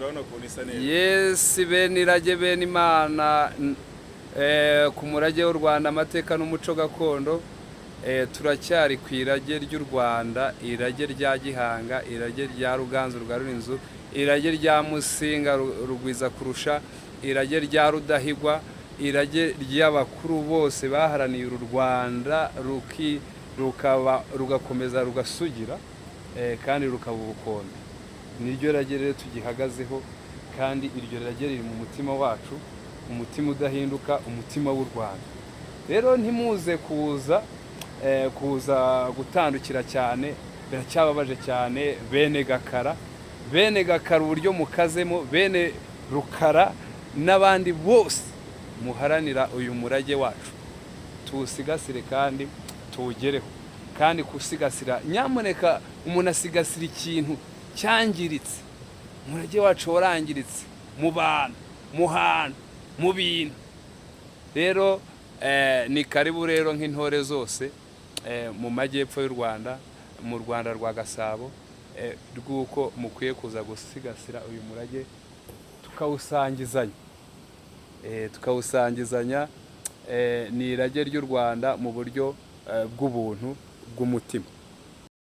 turabona ukuntu isa neza. Yes, bene irage bene Imana, ku murage w'u Rwanda, amateka n'umuco gakondo, turacyari ku irage ry'u Rwanda, irage rya Gihanga, irage rya Ruganzu rwa Rurinzu, irage rya Musinga Rugwiza kurusha, irage rya Rudahigwa, irage ry'abakuru bose baharaniye uru Rwanda rugakomeza rugasugira, kandi rukaba ubukombe. Niryo rage rero tugihagazeho, kandi iryo rage riri mu mutima wacu, umutima udahinduka, umutima w'u Rwanda. Rero ntimuze kuza gutandukira cyane, biracyababaje cyane. Bene Gakara uburyo mukazemo, bene Rukara n'abandi bose muharanira uyu murage wacu, tuwusigasire kandi tuwugereho. Kandi kusigasira, nyamuneka umuntu asigasira ikintu cyangiritse. Umurage wacu warangiritse mu bantu, mu hantu, mu bintu. Rero ni karibu rero nk'intore zose mu majyepfo y'u Rwanda, mu Rwanda rwa Gasabo, rw'uko mukwiye kuza gusigasira uyu murage tukawusangizanya. Ni irage ry'u Rwanda mu buryo bw'ubuntu bw'umutima.